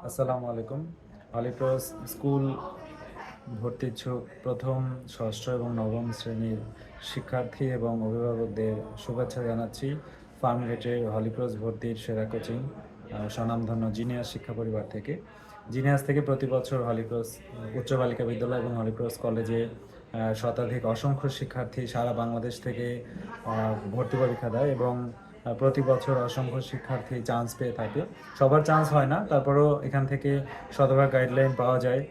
আসসালামু আলাইকুম। আলিপ্রস স্কুল ভর্তি ইচ্ছুক প্রথম, ষষ্ঠ এবং নবম শ্রেণীর শিক্ষার্থী এবং অভিভাবকদের শুভেচ্ছা জানাচ্ছি। ফার্মগেটের হলিক্রস ভর্তির সেরা কোচিং স্বনামধন্য জিনিয়াস শিক্ষা পরিবার থেকে। জিনিয়াস থেকে প্রতি বছর হলিক্রস উচ্চ বালিকা বিদ্যালয় এবং হলিক্রস কলেজে শতাধিক অসংখ্য শিক্ষার্থী সারা বাংলাদেশ থেকে ভর্তি পরীক্ষা দেয় এবং প্রতি বছর অসংখ্য শিক্ষার্থী চান্স পেয়ে থাকে। সবার চান্স হয় না, তারপরেও এখান থেকে শতভাগ গাইডলাইন পাওয়া যায়,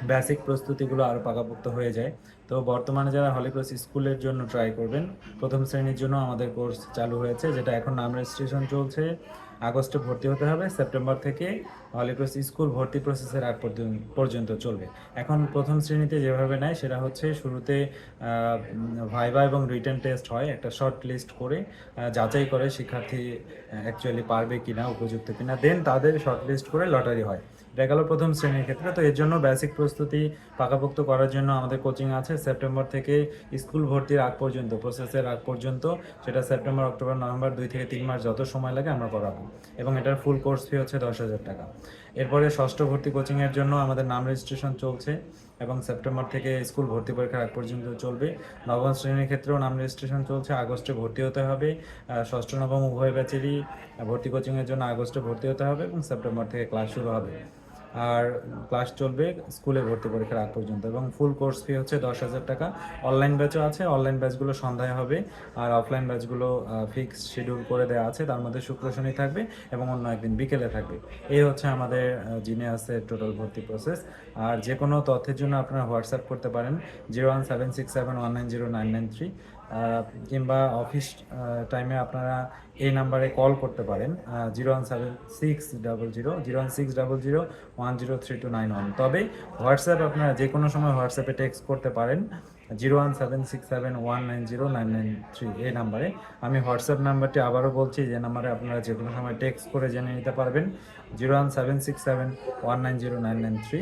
বেসিক প্রস্তুতিগুলো আরও পাকাপোক্ত হয়ে যায়। তো বর্তমানে যারা হলিক্রস স্কুলের জন্য ট্রাই করবেন, প্রথম শ্রেণীর জন্য আমাদের কোর্স চালু হয়েছে, যেটা এখন নাম রেজিস্ট্রেশন চলছে। আগস্টে ভর্তি হতে হবে, সেপ্টেম্বর থেকে হলিক্রস স্কুল ভর্তি প্রসেসের আগ পর্যন্ত চলবে। এখন প্রথম শ্রেণীতে যেভাবে নেয় সেটা হচ্ছে শুরুতে ভাইভা এবং রিটেন টেস্ট হয়, একটা শর্ট লিস্ট করে যাচাই করে শিক্ষার্থী অ্যাকচুয়ালি পারবে কিনা, উপযুক্ত কিনা, দেন তাদের শর্ট লিস্ট করে লটারি হয়। এটা গেল প্রথম শ্রেণীর ক্ষেত্রে। তো এর জন্য বেসিক প্রস্তুতি পাকাপোক্ত করার জন্য আমাদের কোচিং আছে সেপ্টেম্বর থেকে স্কুল ভর্তির আগ পর্যন্ত, প্রসেসের আগ পর্যন্ত, সেটা সেপ্টেম্বর, অক্টোবর, নভেম্বর, 2 থেকে 3 মাস যত সময় লাগে আমরা করাবো। এবং এটার ফুল কোর্স ফি হচ্ছে 10,000 টাকা। এরপরে ষষ্ঠ ভর্তি কোচিংয়ের জন্য আমাদের নাম রেজিস্ট্রেশন চলছে এবং সেপ্টেম্বর থেকে স্কুল ভর্তি পরীক্ষার আগ পর্যন্ত চলবে। নবম শ্রেণীর ক্ষেত্রেও নাম রেজিস্ট্রেশন চলছে, আগস্টে ভর্তি হতে হবে। ষষ্ঠ নবম উভয় ব্যাচেরই ভর্তি কোচিংয়ের জন্য আগস্টে ভর্তি হতে হবে এবং সেপ্টেম্বর থেকে ক্লাস শুরু হবে। আর ক্লাস চলবে স্কুলে ভর্তি পরীক্ষার আগ পর্যন্ত এবং ফুল কোর্স ফি হচ্ছে 10,000 টাকা। অনলাইন ব্যাচও আছে, অনলাইন ব্যাচগুলো সন্ধ্যায় হবে, আর অফলাইন ব্যাচগুলো ফিক্স শিডিউল করে দেওয়া আছে, তার মধ্যে শুক্র শনি থাকবে এবং অন্য একদিন বিকেলে থাকবে। এই হচ্ছে আমাদের জিনিয়াসের টোটাল ভর্তি প্রসেস। আর যে কোনো তথ্যের জন্য আপনারা হোয়াটসঅ্যাপ করতে পারেন 01767190993, কিংবা অফিস টাইমে আপনারা এই নাম্বারে কল করতে পারেন 0176000013291। তবে হোয়াটসঅ্যাপ আপনারা যে কোনো সময় হোয়াটসঅ্যাপে টেক্সট করতে পারেন 01767190993 এই নাম্বারে। আমি হোয়াটসঅ্যাপ নাম্বারটি আবারও বলছি, যে নাম্বারে আপনারা যে কোনো সময় টেক্সট করে জেনে নিতে পারবেন 01767190993।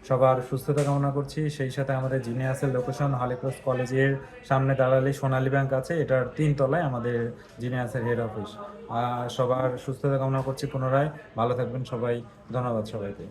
সবার সুস্থতা কামনা করছি। সেই সাথে আমাদের জিনিয়াসের লোকেশন হলিক্রস কলেজের সামনে দাঁড়ালে সোনালী ব্যাংক আছে, এটার 3 তলায় আমাদের জিনিয়াসের হেড অফিস। সবার সুস্থতা কামনা করছি পুনরায়। ভালো থাকবেন সবাই। ধন্যবাদ সবাইকে।